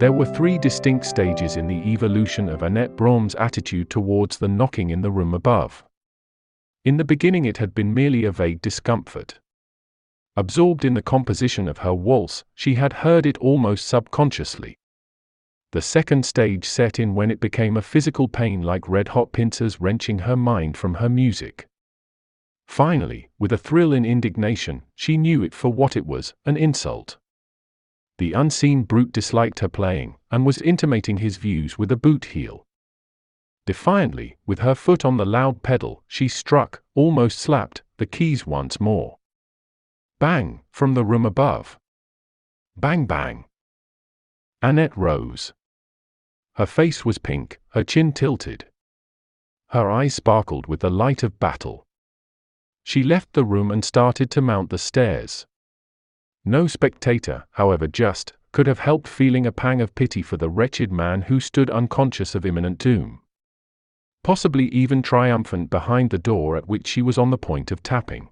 There were three distinct stages in the evolution of Annette Brom's attitude towards the knocking in the room above. In the beginning it had been merely a vague discomfort. Absorbed in the composition of her waltz, she had heard it almost subconsciously. The second stage set in when it became a physical pain, like red-hot pincers wrenching her mind from her music. Finally, with a thrill in indignation, she knew it for what it was, an insult. The unseen brute disliked her playing, and was intimating his views with a boot heel. Defiantly, with her foot on the loud pedal, she struck, almost slapped, the keys once more. Bang, from the room above. Bang bang. Annette rose. Her face was pink, her chin tilted. Her eyes sparkled with the light of battle. She left the room and started to mount the stairs. No spectator, however just, could have helped feeling a pang of pity for the wretched man who stood unconscious of imminent doom. Possibly even triumphant behind the door at which she was on the point of tapping.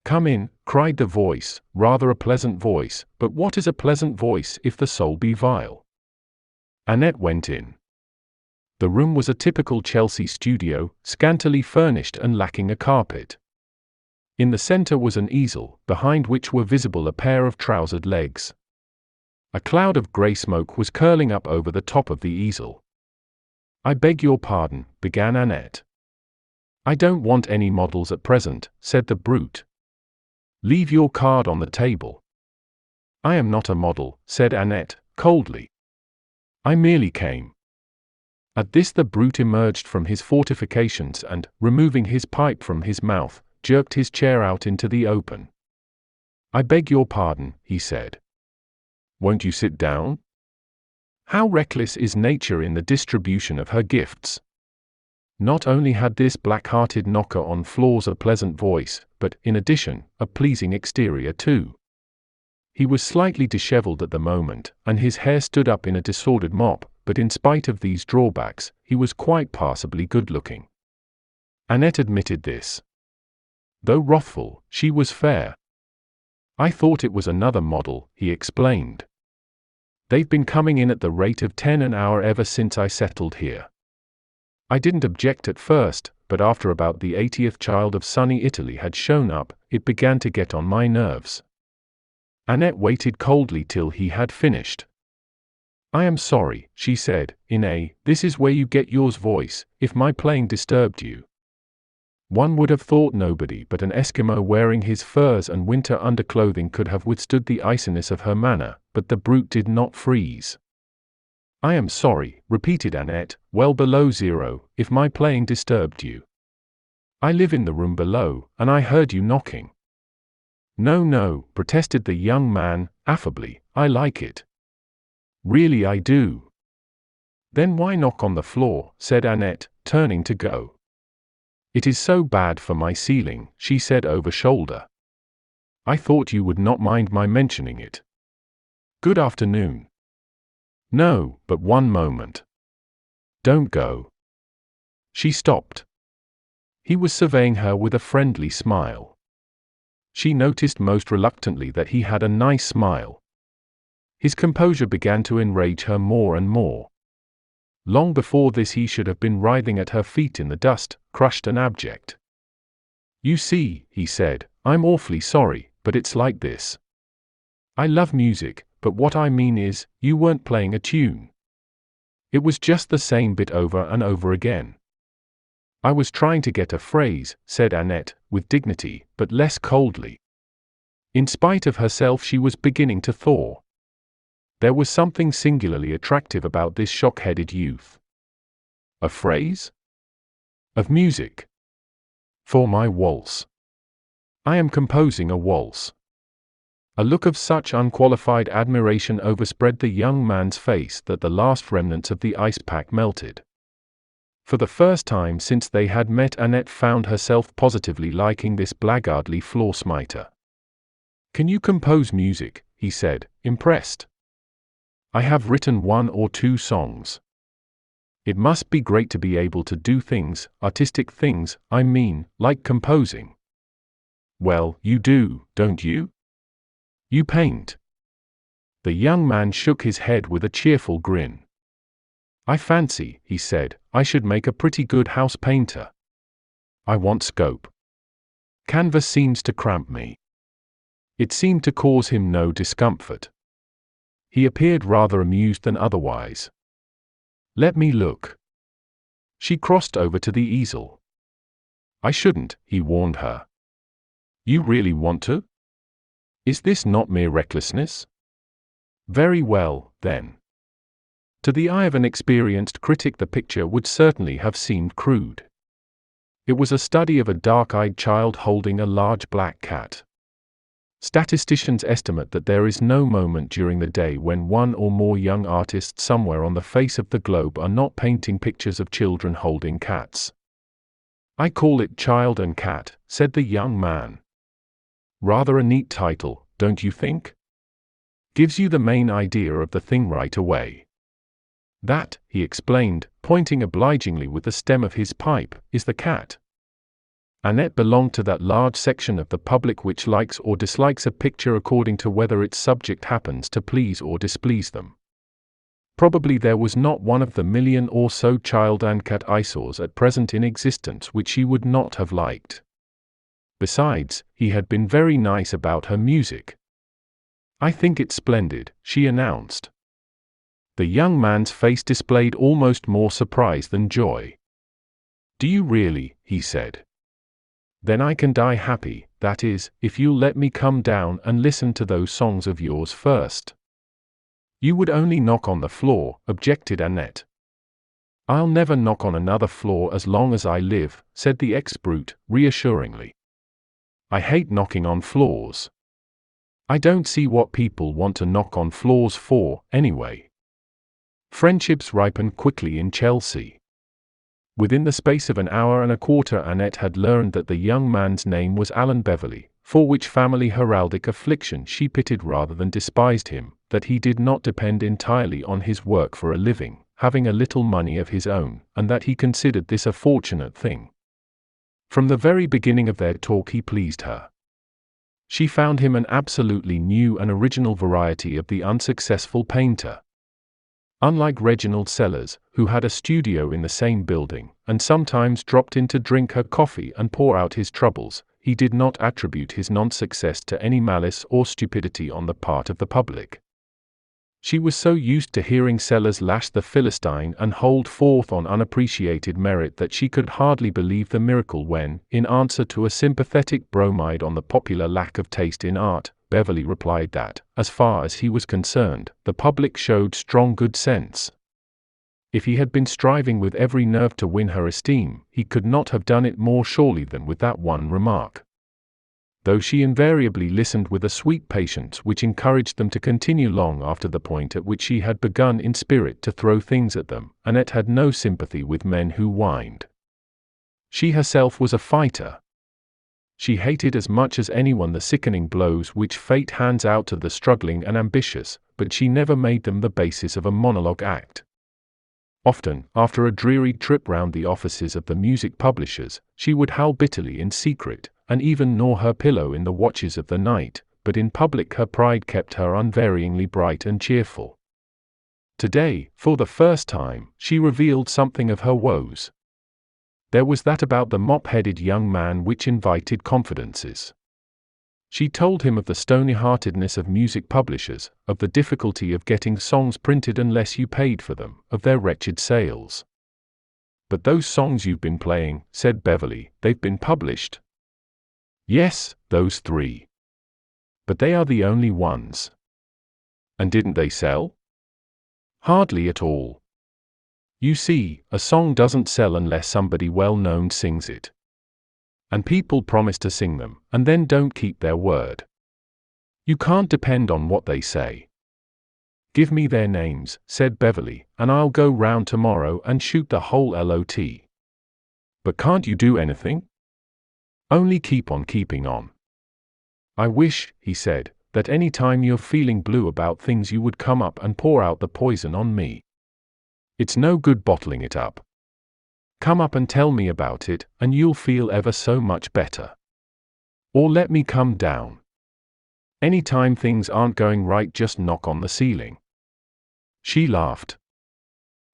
"Come in," cried the voice, rather a pleasant voice, but what is a pleasant voice if the soul be vile? Annette went in. The room was a typical Chelsea studio, scantily furnished and lacking a carpet. In the center was an easel, behind which were visible a pair of trousered legs. A cloud of grey smoke was curling up over the top of the easel. "I beg your pardon," began Annette. "I don't want any models at present," said the brute. "Leave your card on the table." "I am not a model," said Annette, coldly. "I merely came." At this the brute emerged from his fortifications and, removing his pipe from his mouth, jerked his chair out into the open. "I beg your pardon," he said. "Won't you sit down?" How reckless is nature in the distribution of her gifts! Not only had this black-hearted knocker on floors a pleasant voice, but, in addition, a pleasing exterior too. He was slightly disheveled at the moment, and his hair stood up in a disordered mop, but in spite of these drawbacks, he was quite passably good-looking. Annette admitted this. Though wrathful, she was fair. "I thought it was another model," he explained. "They've been coming in at the rate of 10 an hour ever since I settled here. I didn't object at first, but after about the 80th child of sunny Italy had shown up, it began to get on my nerves." Annette waited coldly till he had finished. "I am sorry," she said, in a, "this is where you get yours voice, if my playing disturbed you." One would have thought nobody but an Eskimo wearing his furs and winter underclothing could have withstood the iciness of her manner, but the brute did not freeze. "I am sorry," repeated Annette, well below zero, "if my playing disturbed you. I live in the room below, and I heard you knocking." "No, no," protested the young man, affably, "I like it. Really I do." "Then why knock on the floor?" said Annette, turning to go. "It is so bad for my ceiling," she said over shoulder. "I thought you would not mind my mentioning it. Good afternoon." "No, but one moment. Don't go." She stopped. He was surveying her with a friendly smile. She noticed most reluctantly that he had a nice smile. His composure began to enrage her more and more. Long before this he should have been writhing at her feet in the dust, crushed and abject. "You see," he said, "I'm awfully sorry, but it's like this. I love music, but what I mean is, you weren't playing a tune. It was just the same bit over and over again." "I was trying to get a phrase," said Annette, with dignity, but less coldly. In spite of herself she was beginning to thaw. There was something singularly attractive about this shock-headed youth. "A phrase?" "Of music. For my waltz. I am composing a waltz." A look of such unqualified admiration overspread the young man's face that the last remnants of the ice pack melted. For the first time since they had met, Annette found herself positively liking this blackguardly floor-smiter. "Can you compose music?" he said, impressed. "I have written 1 or 2 songs. It must be great to be able to do things, artistic things, I mean, like composing." "Well, you do, don't you? You paint." The young man shook his head with a cheerful grin. I fancy, he said, I should make a pretty good house painter. I want scope. Canvas seems to cramp me. It seemed to cause him no discomfort. He appeared rather amused than otherwise. Let me look. She crossed over to the easel. I shouldn't, he warned her. You really want to? Is this not mere recklessness? Very well, then. To the eye of an experienced critic, the picture would certainly have seemed crude. It was a study of a dark-eyed child holding a large black cat. Statisticians estimate that there is no moment during the day when one or more young artists somewhere on the face of the globe are not painting pictures of children holding cats. I call it Child and Cat, said the young man. Rather a neat title, don't you think? Gives you the main idea of the thing right away. That, he explained, pointing obligingly with the stem of his pipe, is the cat. Annette belonged to that large section of the public which likes or dislikes a picture according to whether its subject happens to please or displease them. Probably there was not one of the million or so child and cat eyesores at present in existence which she would not have liked. Besides, he had been very nice about her music. I think it's splendid, she announced. The young man's face displayed almost more surprise than joy. Do you really? He said. Then I can die happy, that is, if you'll let me come down and listen to those songs of yours first. You would only knock on the floor, objected Annette. I'll never knock on another floor as long as I live, said the ex-brute, reassuringly. I hate knocking on floors. I don't see what people want to knock on floors for, anyway. Friendships ripen quickly in Chelsea. Within the space of an hour and a quarter, Annette had learned that the young man's name was Alan Beverley, for which family heraldic affliction she pitied rather than despised him, that he did not depend entirely on his work for a living, having a little money of his own, and that he considered this a fortunate thing. From the very beginning of their talk he pleased her. She found him an absolutely new and original variety of the unsuccessful painter. Unlike Reginald Sellers, who had a studio in the same building, and sometimes dropped in to drink her coffee and pour out his troubles, he did not attribute his non-success to any malice or stupidity on the part of the public. She was so used to hearing Sellers lash the Philistine and hold forth on unappreciated merit that she could hardly believe the miracle when, in answer to a sympathetic bromide on the popular lack of taste in art, Beverley replied that, as far as he was concerned, the public showed strong good sense. If he had been striving with every nerve to win her esteem, he could not have done it more surely than with that one remark. Though she invariably listened with a sweet patience which encouraged them to continue long after the point at which she had begun in spirit to throw things at them, Annette had no sympathy with men who whined. She herself was a fighter. She hated as much as anyone the sickening blows which fate hands out to the struggling and ambitious, but she never made them the basis of a monologue act. Often, after a dreary trip round the offices of the music publishers, she would howl bitterly in secret, and even gnaw her pillow in the watches of the night, but in public her pride kept her unvaryingly bright and cheerful. Today, for the first time, she revealed something of her woes. There was that about the mop-headed young man which invited confidences. She told him of the stony-heartedness of music publishers, of the difficulty of getting songs printed unless you paid for them, of their wretched sales. But those songs you've been playing, said Beverley, they've been published. Yes, those 3. But they are the only ones. And didn't they sell? Hardly at all. You see, a song doesn't sell unless somebody well-known sings it. And people promise to sing them, and then don't keep their word. You can't depend on what they say. Give me their names, said Beverley, and I'll go round tomorrow and shoot the whole lot. But can't you do anything? Only keep on keeping on. I wish, he said, that any time you're feeling blue about things you would come up and pour out the poison on me. It's no good bottling it up. Come up and tell me about it, and you'll feel ever so much better. Or let me come down. Anytime things aren't going right, just knock on the ceiling." She laughed.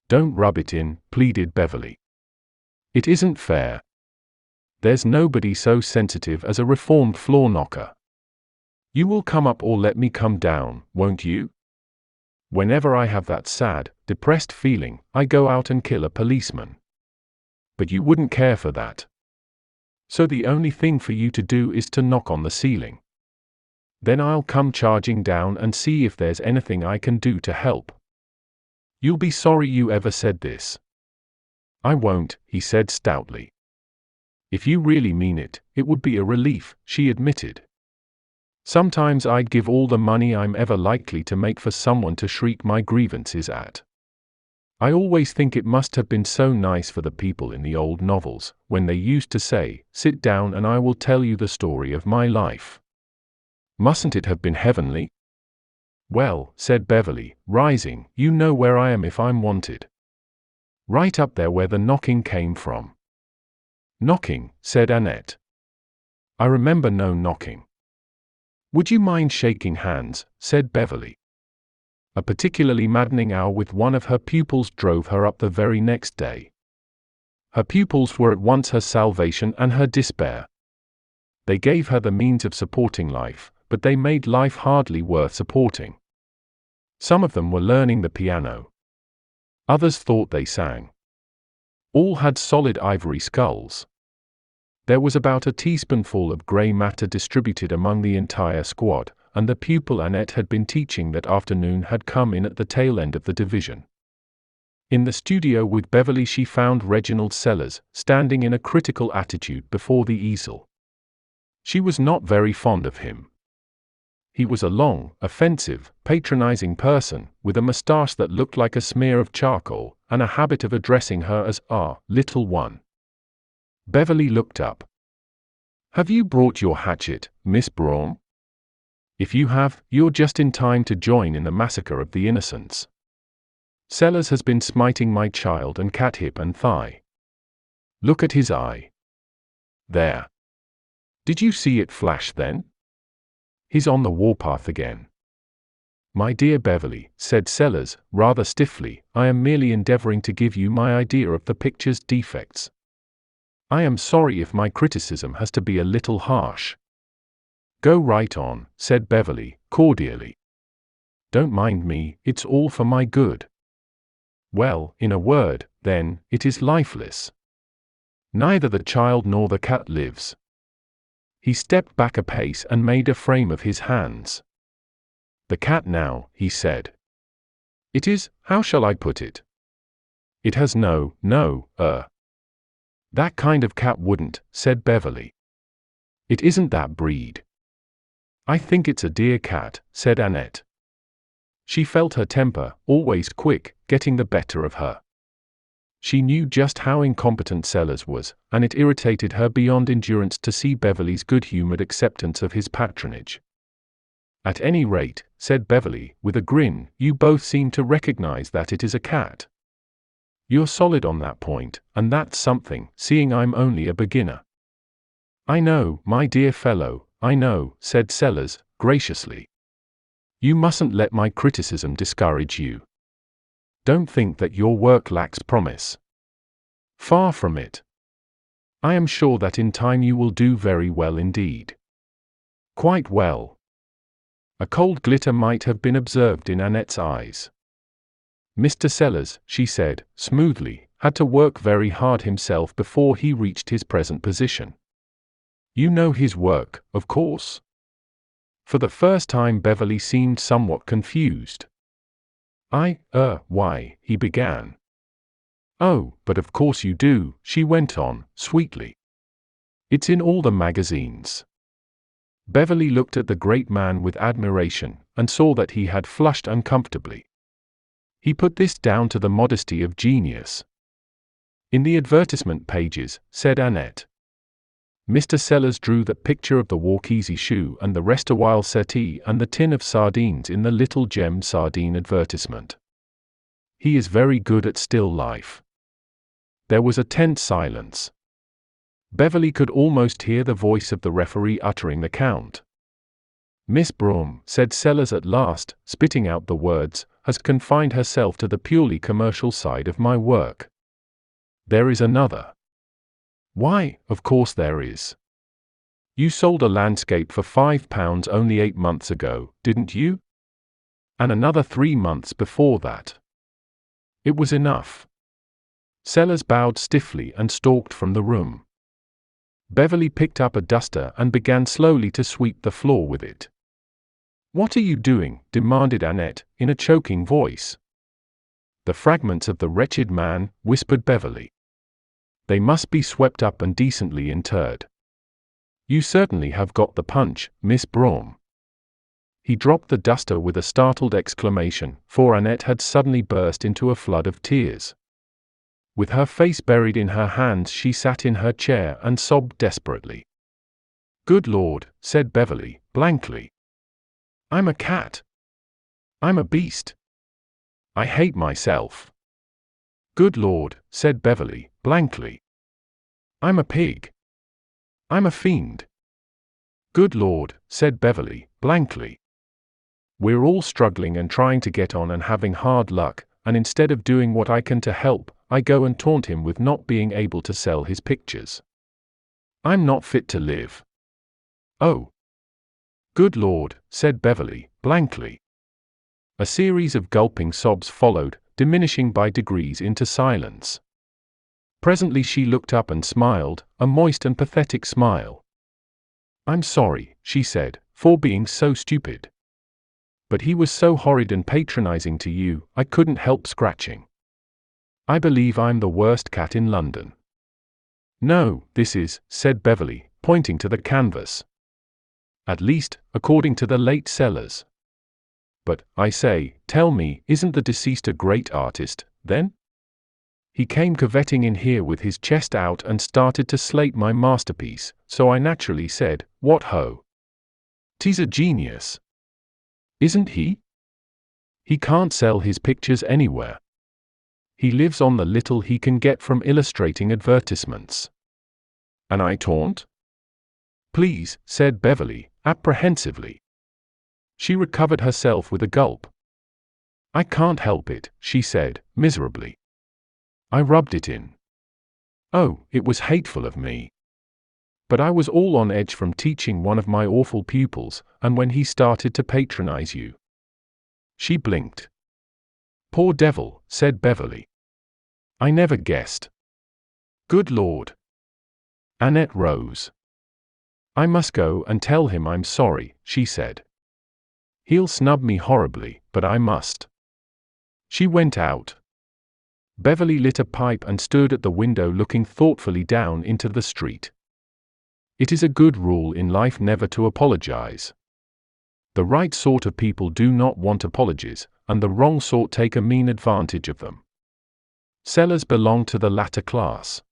"Don't rub it in," pleaded Beverly. "It isn't fair. There's nobody so sensitive as a reformed floor knocker. You will come up or let me come down, won't you? Whenever I have that sad, depressed feeling, I go out and kill a policeman. But you wouldn't care for that. So the only thing for you to do is to knock on the ceiling. Then I'll come charging down and see if there's anything I can do to help. You'll be sorry you ever said this." "I won't," he said stoutly. "If you really mean it, it would be a relief," she admitted. "Sometimes I'd give all the money I'm ever likely to make for someone to shriek my grievances at. I always think it must have been so nice for the people in the old novels, when they used to say, 'Sit down and I will tell you the story of my life.' Mustn't it have been heavenly?" "Well," said Beverly, rising, "you know where I am if I'm wanted. Right up there where the knocking came from." "Knocking," said Annette. "I remember no knocking." "Would you mind shaking hands?" said Beverly. A particularly maddening hour with one of her pupils drove her up the very next day. Her pupils were at once her salvation and her despair. They gave her the means of supporting life, but they made life hardly worth supporting. Some of them were learning the piano. Others thought they sang. All had solid ivory skulls. There was about a teaspoonful of grey matter distributed among the entire squad, and the pupil Annette had been teaching that afternoon had come in at the tail end of the division. In the studio with Beverly she found Reginald Sellers, standing in a critical attitude before the easel. She was not very fond of him. He was a long, offensive, patronizing person, with a mustache that looked like a smear of charcoal, and a habit of addressing her as "our little one." Beverly looked up. "Have you brought your hatchet, Miss Braun? If you have, you're just in time to join in the massacre of the innocents. Sellers has been smiting my child and cat hip and thigh. Look at his eye. There. Did you see it flash then? He's on the warpath again." "My dear Beverly," said Sellers, rather stiffly, "I am merely endeavoring to give you my idea of the picture's defects. I am sorry if my criticism has to be a little harsh." "Go right on," said Beverly, cordially. "Don't mind me, it's all for my good." "Well, in a word, then, it is lifeless. Neither the child nor the cat lives." He stepped back a pace and made a frame of his hands. "The cat now," he said. "It is, how shall I put it? It has that kind of cat wouldn't," said Beverly. "It isn't that breed." "I think it's a dear cat," said Annette. She felt her temper, always quick, getting the better of her. She knew just how incompetent Sellers was, and it irritated her beyond endurance to see Beverly's good-humored acceptance of his patronage. "At any rate," said Beverly, with a grin, "you both seem to recognize that it is a cat. You're solid on that point, and that's something, seeing I'm only a beginner." "I know, my dear fellow, I know," said Sellers, graciously. "You mustn't let my criticism discourage you. Don't think that your work lacks promise. Far from it. I am sure that in time you will do very well indeed. Quite well." A cold glitter might have been observed in Annette's eyes. "Mr. Sellers," she said, smoothly, "had to work very hard himself before he reached his present position. You know his work, of course?" For the first time Beverly seemed somewhat confused. Why," he began. "Oh, but of course you do," she went on, sweetly. "It's in all the magazines." Beverly looked at the great man with admiration, and saw that he had flushed uncomfortably. He put this down to the modesty of genius. "In the advertisement pages," said Annette. Mr. Sellers drew the picture of the walk-easy shoe and the rest-a-while settee and the tin of sardines in the Little Gem sardine advertisement. He is very good at still life." There was a tense silence. Beverly could almost hear the voice of the referee uttering the count. Miss Brougham, said Sellers at last, spitting out the words, has confined herself to the purely commercial side of my work. There is another. Why, of course there is. You sold a landscape for £5 only 8 months ago, didn't you? And another 3 months before that. It was enough. Sellers bowed stiffly and stalked from the room. Beverly picked up a duster and began slowly to sweep the floor with it. What are you doing? Demanded Annette, in a choking voice. The fragments of the wretched man, whispered Beverly. They must be swept up and decently interred. You certainly have got the punch, Miss Brougham. He dropped the duster with a startled exclamation, for Annette had suddenly burst into a flood of tears. With her face buried in her hands, she sat in her chair and sobbed desperately. Good Lord, said Beverly, blankly. I'm a cat. I'm a beast. I hate myself. Good Lord, said Beverly, blankly. I'm a pig. I'm a fiend. Good Lord, said Beverly, blankly. We're all struggling and trying to get on and having hard luck, and instead of doing what I can to help, I go and taunt him with not being able to sell his pictures. I'm not fit to live. Oh. Good Lord, said Beverly, blankly. A series of gulping sobs followed, diminishing by degrees into silence. Presently she looked up and smiled, a moist and pathetic smile. I'm sorry, she said, for being so stupid. But he was so horrid and patronizing to you, I couldn't help scratching. I believe I'm the worst cat in London. No, this is, said Beverly, pointing to the canvas. At least, according to the late Sellers. But, I say, tell me, isn't the deceased a great artist, then? He came curvetting in here with his chest out and started to slate my masterpiece, so I naturally said, what ho! 'Tis a genius. Isn't he? He can't sell his pictures anywhere. He lives on the little he can get from illustrating advertisements. And I taunt? Please, said Beverly, apprehensively. She recovered herself with a gulp. I can't help it, she said, miserably. I rubbed it in. Oh, it was hateful of me. But I was all on edge from teaching one of my awful pupils, and when he started to patronize you. She blinked. Poor devil, said Beverly. I never guessed. Good Lord. Annette rose. I must go and tell him I'm sorry, she said. He'll snub me horribly, but I must. She went out. Beverly lit a pipe and stood at the window looking thoughtfully down into the street. It is a good rule in life never to apologize. The right sort of people do not want apologies, and the wrong sort take a mean advantage of them. Sellers belonged to the latter class.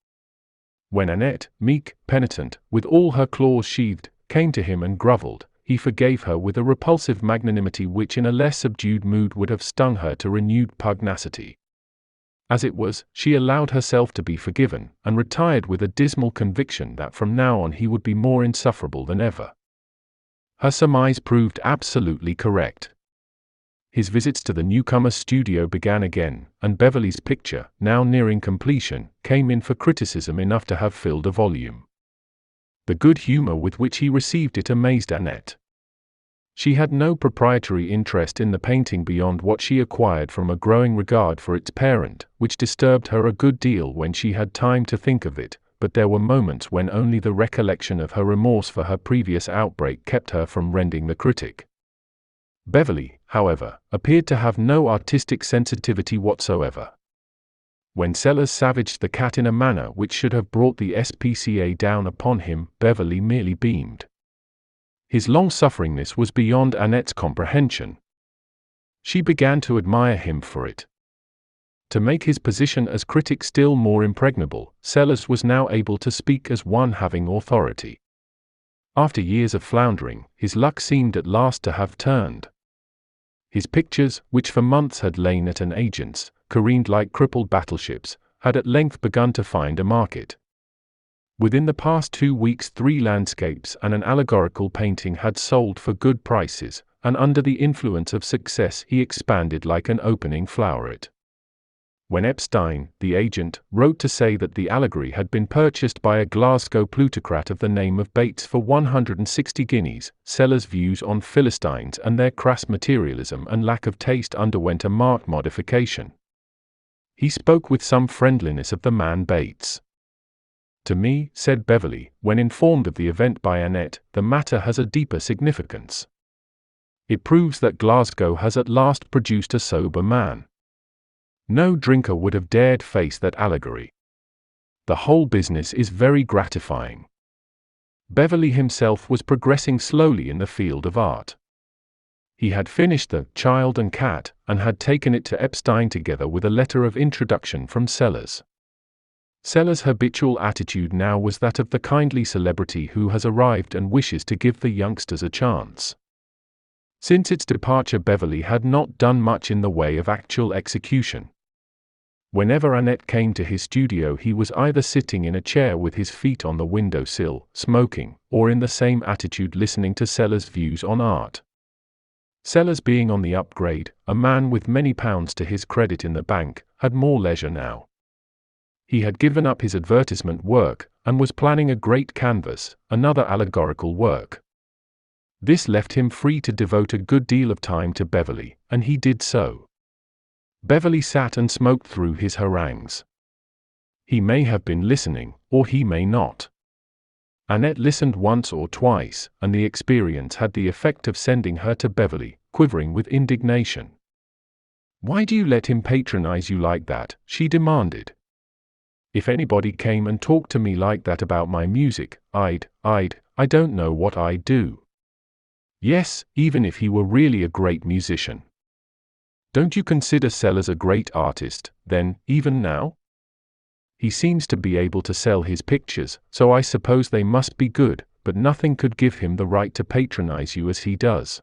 When Annette, meek, penitent, with all her claws sheathed, came to him and grovelled, he forgave her with a repulsive magnanimity which in a less subdued mood would have stung her to renewed pugnacity. As it was, she allowed herself to be forgiven, and retired with a dismal conviction that from now on he would be more insufferable than ever. Her surmise proved absolutely correct. His visits to the newcomer's studio began again, and Beverly's picture, now nearing completion, came in for criticism enough to have filled a volume. The good humor with which he received it amazed Annette. She had no proprietary interest in the painting beyond what she acquired from a growing regard for its parent, which disturbed her a good deal when she had time to think of it, but there were moments when only the recollection of her remorse for her previous outbreak kept her from rending the critic. Beverly, however, appeared to have no artistic sensitivity whatsoever. When Sellers savaged the cat in a manner which should have brought the SPCA down upon him, Beverly merely beamed. His long-sufferingness was beyond Annette's comprehension. She began to admire him for it. To make his position as critic still more impregnable, Sellers was now able to speak as one having authority. After years of floundering, his luck seemed at last to have turned. His pictures, which for months had lain at an agent's, careened like crippled battleships, had at length begun to find a market. Within the past 2 weeks 3 landscapes and an allegorical painting had sold for good prices, and under the influence of success he expanded like an opening floweret. When Epstein, the agent, wrote to say that the allegory had been purchased by a Glasgow plutocrat of the name of Bates for 160 guineas, sellers' views on Philistines and their crass materialism and lack of taste underwent a marked modification. He spoke with some friendliness of the man Bates. "To me," said Beverley, when informed of the event by Annette, "the matter has a deeper significance. It proves that Glasgow has at last produced a sober man. No drinker would have dared face that allegory. The whole business is very gratifying." Beverley himself was progressing slowly in the field of art. He had finished The Child and Cat, and had taken it to Epstein together with a letter of introduction from Sellers. Sellers' habitual attitude now was that of the kindly celebrity who has arrived and wishes to give the youngsters a chance. Since its departure, Beverley had not done much in the way of actual execution. Whenever Annette came to his studio, he was either sitting in a chair with his feet on the window sill, smoking, or in the same attitude listening to Sellers' views on art. Sellers, being on the upgrade, a man with many pounds to his credit in the bank, had more leisure now. He had given up his advertisement work, and was planning a great canvas, another allegorical work. This left him free to devote a good deal of time to Beverley, and he did so. Beverley sat and smoked through his harangues. He may have been listening, or he may not. Annette listened once or twice, and the experience had the effect of sending her to Beverley, quivering with indignation. "Why do you let him patronize you like that?" she demanded. "If anybody came and talked to me like that about my music, I don't know what I'd do. Yes, even if he were really a great musician. Don't you consider Sellers a great artist, then, even now? He seems to be able to sell his pictures, so I suppose they must be good, but nothing could give him the right to patronize you as he does."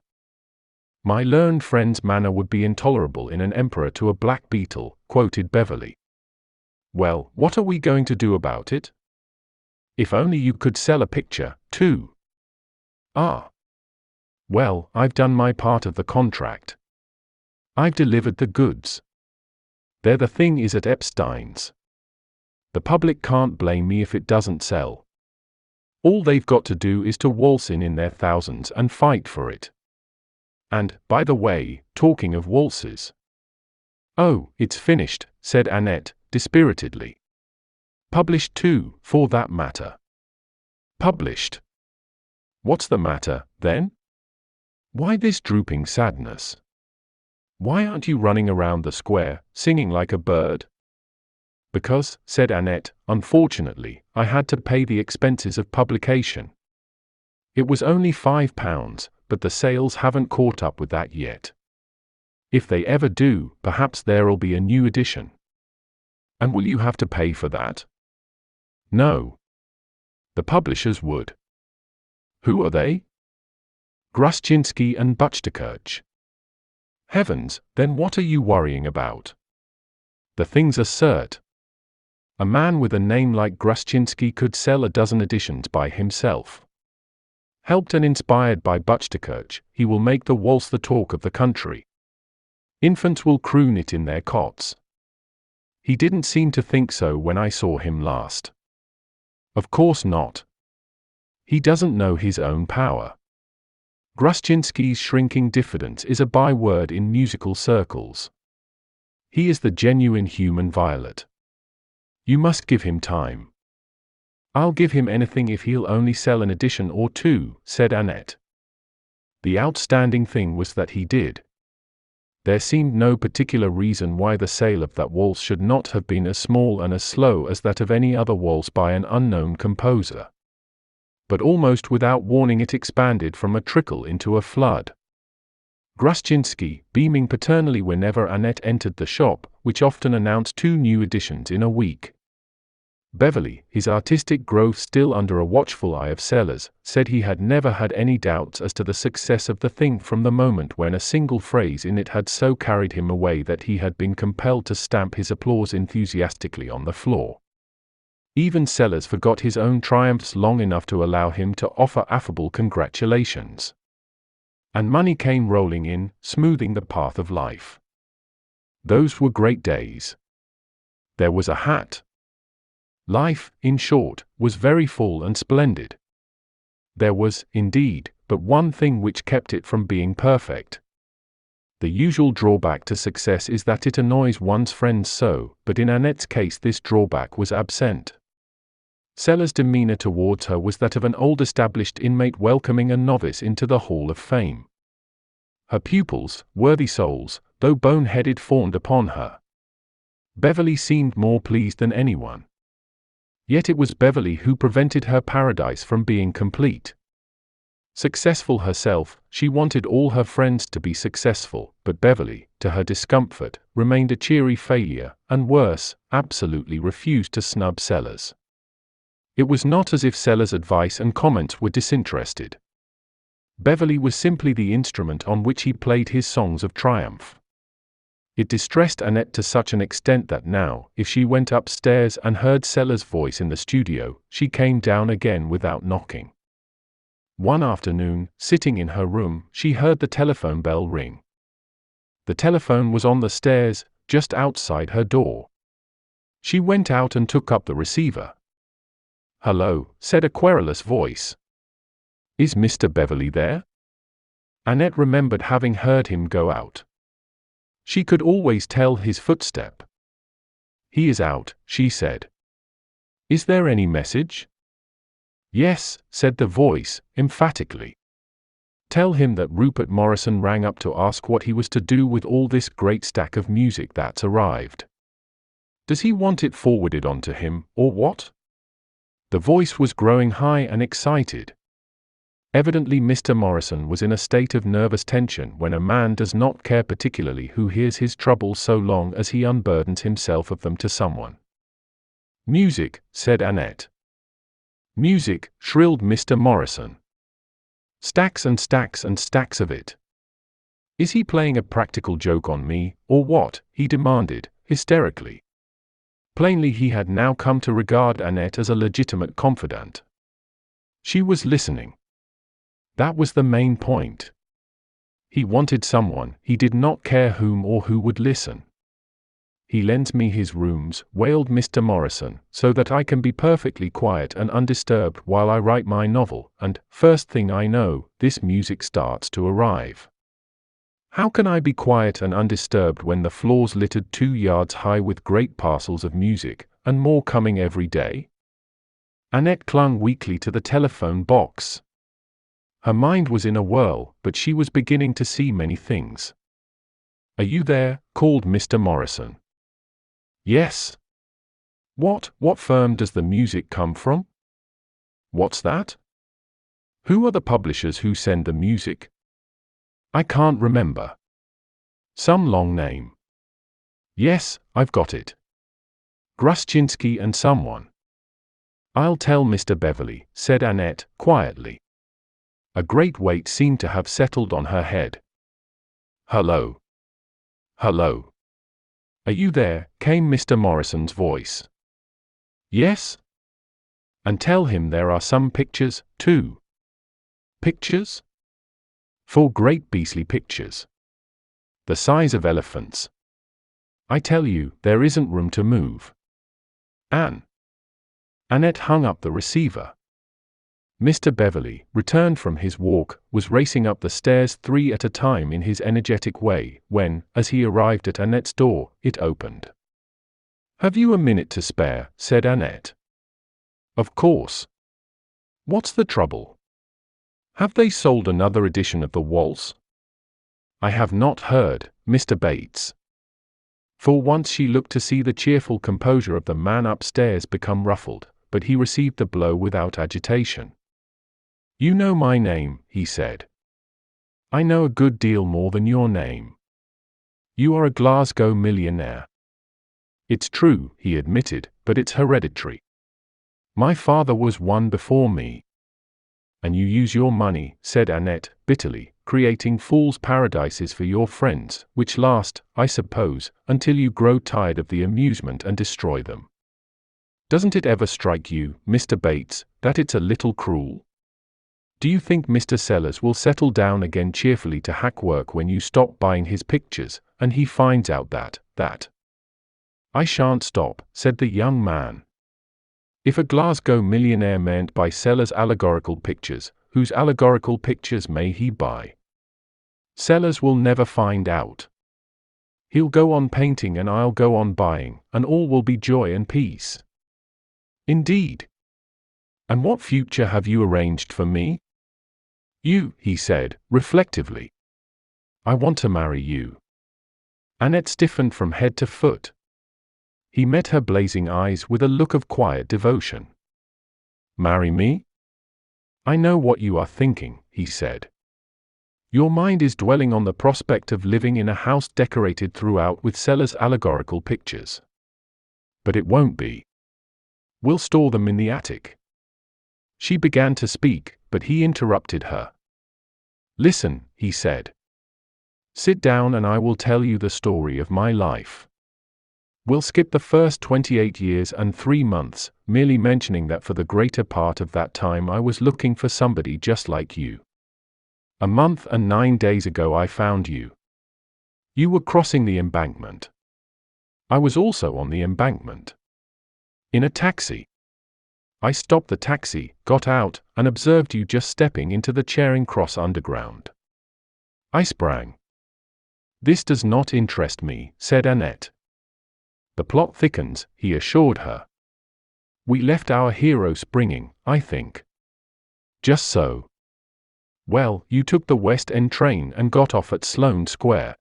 "My learned friend's manner would be intolerable in an emperor to a black beetle," quoted Beverley. "Well, what are we going to do about it? If only you could sell a picture, too." "Ah. Well, I've done my part of the contract. I've delivered the goods. There the thing is at Epstein's. The public can't blame me if it doesn't sell. All they've got to do is to waltz in their thousands and fight for it. And, by the way, talking of waltzes—" "Oh, it's finished," said Annette, dispiritedly. "Published too, for that matter." "Published? What's the matter, then? Why this drooping sadness? Why aren't you running around the square, singing like a bird?" "Because," said Annette, "unfortunately, I had to pay the expenses of publication. It was only £5, but the sales haven't caught up with that yet. If they ever do, perhaps there'll be a new edition." "And will you have to pay for that?" "No. The publishers would." "Who are they?" "Gruschinsky and Buchterkirch." "Heavens, then what are you worrying about? The thing's a cert. A man with a name like Gruschinsky could sell a dozen editions by himself. Helped and inspired by Buchterkirch, he will make the waltz the talk of the country. Infants will croon it in their cots. He didn't seem to think so when I saw him last." "Of course not. He doesn't know his own power. Gruschinsky's shrinking diffidence is a byword in musical circles. He is the genuine human violet. You must give him time." "I'll give him anything if he'll only sell an edition or two," said Annette. The outstanding thing was that he did. There seemed no particular reason why the sale of that waltz should not have been as small and as slow as that of any other waltz by an unknown composer. But almost without warning it expanded from a trickle into a flood. Gruschinsky, beaming paternally whenever Annette entered the shop, which often announced 2 new editions in a week. Beverley, his artistic growth still under a watchful eye of Sellers, said he had never had any doubts as to the success of the thing from the moment when a single phrase in it had so carried him away that he had been compelled to stamp his applause enthusiastically on the floor. Even Sellers forgot his own triumphs long enough to allow him to offer affable congratulations. And money came rolling in, smoothing the path of life. Those were great days. There was a hat. Life, in short, was very full and splendid. There was, indeed, but one thing which kept it from being perfect. The usual drawback to success is that it annoys one's friends so, but in Annette's case this drawback was absent. Sellers' demeanor towards her was that of an old established inmate welcoming a novice into the Hall of Fame. Her pupils, worthy souls, though bone-headed, fawned upon her. Beverly seemed more pleased than anyone. Yet it was Beverly who prevented her paradise from being complete. Successful herself, she wanted all her friends to be successful, but Beverly, to her discomfort, remained a cheery failure, and worse, absolutely refused to snub Sellers. It was not as if Sellers' advice and comments were disinterested. Beverly was simply the instrument on which he played his songs of triumph. It distressed Annette to such an extent that now, if she went upstairs and heard Sellers' voice in the studio, she came down again without knocking. One afternoon, sitting in her room, she heard the telephone bell ring. The telephone was on the stairs, just outside her door. She went out and took up the receiver. "Hello," said a querulous voice. "Is Mr. Beverly there?" Annette remembered having heard him go out. She could always tell his footstep. "He is out," she said. "Is there any message?" "Yes," said the voice, emphatically. "Tell him that Rupert Morrison rang up to ask what he was to do with all this great stack of music that's arrived. Does he want it forwarded on to him, or what?" The voice was growing high and excited. Evidently Mr. Morrison was in a state of nervous tension when a man does not care particularly who hears his troubles so long as he unburdens himself of them to someone. "Music," said Annette. "Music," shrilled Mr. Morrison. "Stacks and stacks and stacks of it. Is he playing a practical joke on me, or what?" he demanded, hysterically. Plainly he had now come to regard Annette as a legitimate confidant. She was listening. That was the main point. He wanted someone, he did not care whom or who would listen. "He lends me his rooms," wailed Mr. Morrison, "so that I can be perfectly quiet and undisturbed while I write my novel, and, first thing I know, this music starts to arrive. How can I be quiet and undisturbed when the floor's littered 2 yards high with great parcels of music, and more coming every day?" Annette clung weakly to the telephone box. Her mind was in a whirl, but she was beginning to see many things. "Are you there?" called Mr. Morrison. "Yes." What firm does the music come from?" "What's that?" "Who are the publishers who send the music?" "I can't remember." "Some long name." "Yes, I've got it. Gruszczynski and someone." "I'll tell Mr. Beverly," said Annette, quietly. A great weight seemed to have settled on her head. "Hello. Hello. Are you there?" came Mr. Morrison's voice. "Yes." "And tell him there are some pictures, too." "Pictures?" "4 great beastly pictures. The size of elephants. I tell you, there isn't room to move." Annette hung up the receiver. Mr. Beverly, returned from his walk, was racing up the stairs 3 at a time in his energetic way, when, as he arrived at Annette's door, it opened. "Have you a minute to spare?" said Annette. "Of course. What's the trouble? Have they sold another edition of the waltz?" "I have not heard, Mr. Bates." For once she looked to see the cheerful composure of the man upstairs become ruffled, but he received the blow without agitation. "You know my name," he said. "I know a good deal more than your name. You are a Glasgow millionaire." "It's true," he admitted, "but it's hereditary. My father was one before me." "And you use your money," said Annette, bitterly, "creating fool's paradises for your friends, which last, I suppose, until you grow tired of the amusement and destroy them." Doesn't it ever strike you, Mr. Bates, that it's a little cruel? Do you think Mr. Sellers will settle down again cheerfully to hack work when you stop buying his pictures, and he finds out that? I shan't stop, said the young man. If a Glasgow millionaire mayn't buy Sellers' allegorical pictures, whose allegorical pictures may he buy? Sellers will never find out. He'll go on painting and I'll go on buying, and all will be joy and peace. Indeed. And what future have you arranged for me? You, he said, reflectively. I want to marry you. Annette stiffened from head to foot. He met her blazing eyes with a look of quiet devotion. Marry me? I know what you are thinking, he said. Your mind is dwelling on the prospect of living in a house decorated throughout with Sellers' allegorical pictures. But it won't be. We'll store them in the attic. She began to speak, but he interrupted her. Listen, he said. Sit down and I will tell you the story of my life. We'll skip the first 28 years and 3 months, merely mentioning that for the greater part of that time I was looking for somebody just like you. A month and 9 days ago I found you. You were crossing the embankment. I was also on the embankment. In a taxi. I stopped the taxi, got out, and observed you just stepping into the Charing Cross Underground. I sprang. This does not interest me, said Annette. The plot thickens, he assured her. We left our hero springing, I think. Just so. Well, you took the West End train and got off at Sloane Square.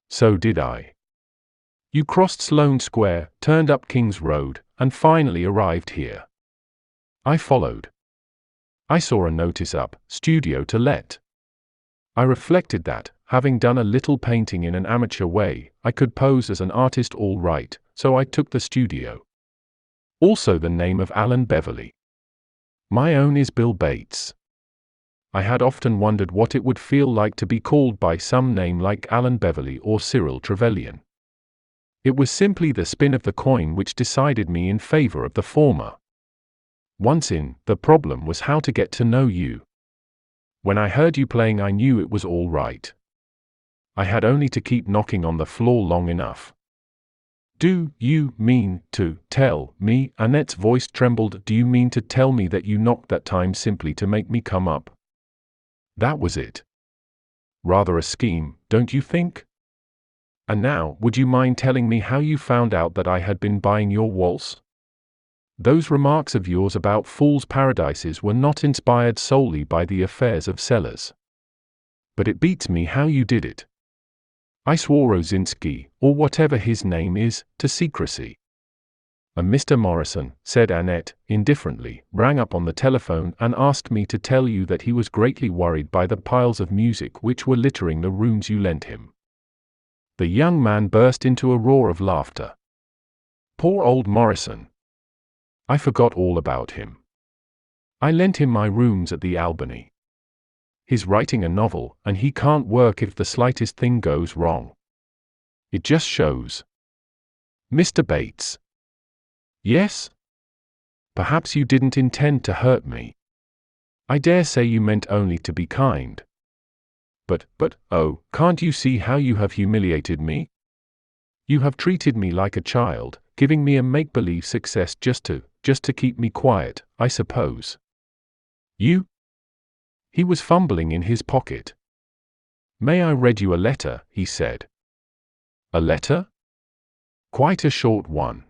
So did I. You crossed Sloane Square, turned up King's Road, and finally arrived here. I followed. I saw a notice up, studio to let. I reflected that, having done a little painting in an amateur way, I could pose as an artist all right, so I took the studio. Also the name of Alan Beverley. My own is Bill Bates. I had often wondered what it would feel like to be called by some name like Alan Beverley or Cyril Trevelyan. It was simply the spin of the coin which decided me in favor of the former. Once in, the problem was how to get to know you. When I heard you playing I knew it was all right. I had only to keep knocking on the floor long enough. Do you mean to tell me? Annette's voice trembled. Do you mean to tell me that you knocked that time simply to make me come up? That was it. Rather a scheme, don't you think? And now, would you mind telling me how you found out that I had been buying your waltz? Those remarks of yours about fools' paradises were not inspired solely by the affairs of Sellers. But it beats me how you did it. I swore Osinski, or whatever his name is, to secrecy. And Mr. Morrison, said Annette, indifferently, rang up on the telephone and asked me to tell you that he was greatly worried by the piles of music which were littering the rooms you lent him. The young man burst into a roar of laughter. Poor old Morrison. I forgot all about him. I lent him my rooms at the Albany. He's writing a novel, and he can't work if the slightest thing goes wrong. It just shows. Mr. Bates. Yes? Perhaps you didn't intend to hurt me. I dare say you meant only to be kind. But, oh, can't you see how you have humiliated me? You have treated me like a child, giving me a make-believe success just to keep me quiet, I suppose. You? He was fumbling in his pocket. May I read you a letter, he said. A letter? Quite a short one.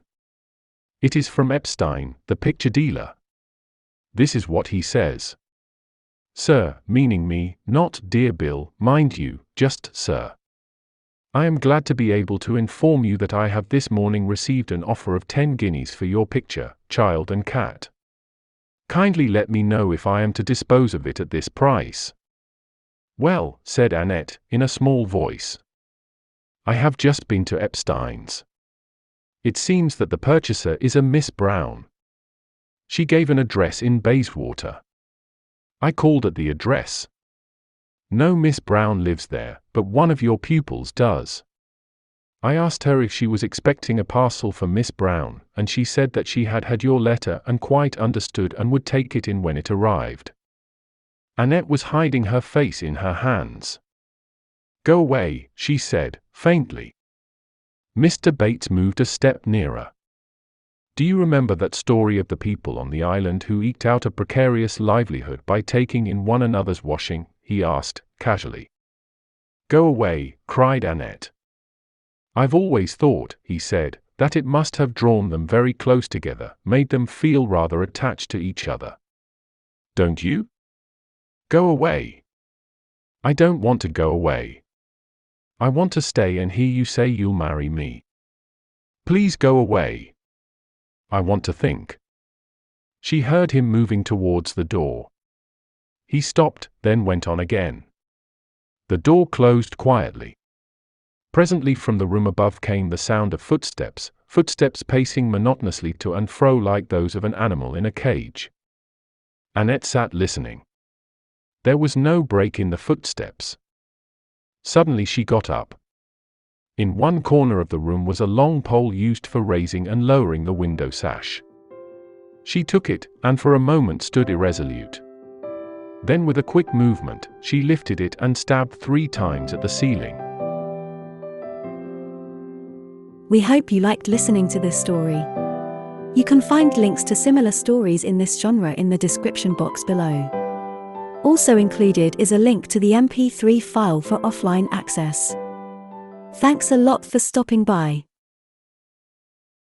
It is from Epstein, the picture dealer. This is what he says. Sir, meaning me, not dear Bill, mind you, just sir. I am glad to be able to inform you that I have this morning received an offer of 10 guineas for your picture, Child and Cat. Kindly let me know if I am to dispose of it at this price. Well, said Annette, in a small voice. I have just been to Epstein's. It seems that the purchaser is a Miss Brown. She gave an address in Bayswater. I called at the address. No Miss Brown lives there, but one of your pupils does. I asked her if she was expecting a parcel for Miss Brown, and she said that she had had your letter and quite understood and would take it in when it arrived. Annette was hiding her face in her hands. Go away, she said, faintly. Mr. Bates moved a step nearer. Do you remember that story of the people on the island who eked out a precarious livelihood by taking in one another's washing? He asked, casually. Go away, cried Annette. I've always thought, he said, that it must have drawn them very close together, made them feel rather attached to each other. Don't you? Go away. I don't want to go away. I want to stay and hear you say you'll marry me. Please go away. I want to think. She heard him moving towards the door. He stopped, then went on again. The door closed quietly. Presently from the room above came the sound of footsteps, footsteps pacing monotonously to and fro like those of an animal in a cage. Annette sat listening. There was no break in the footsteps. Suddenly she got up. In one corner of the room was a long pole used for raising and lowering the window sash. She took it, and for a moment stood irresolute. Then with a quick movement, she lifted it and stabbed 3 times at the ceiling. We hope you liked listening to this story. You can find links to similar stories in this genre in the description box below. Also included is a link to the MP3 file for offline access. Thanks a lot for stopping by.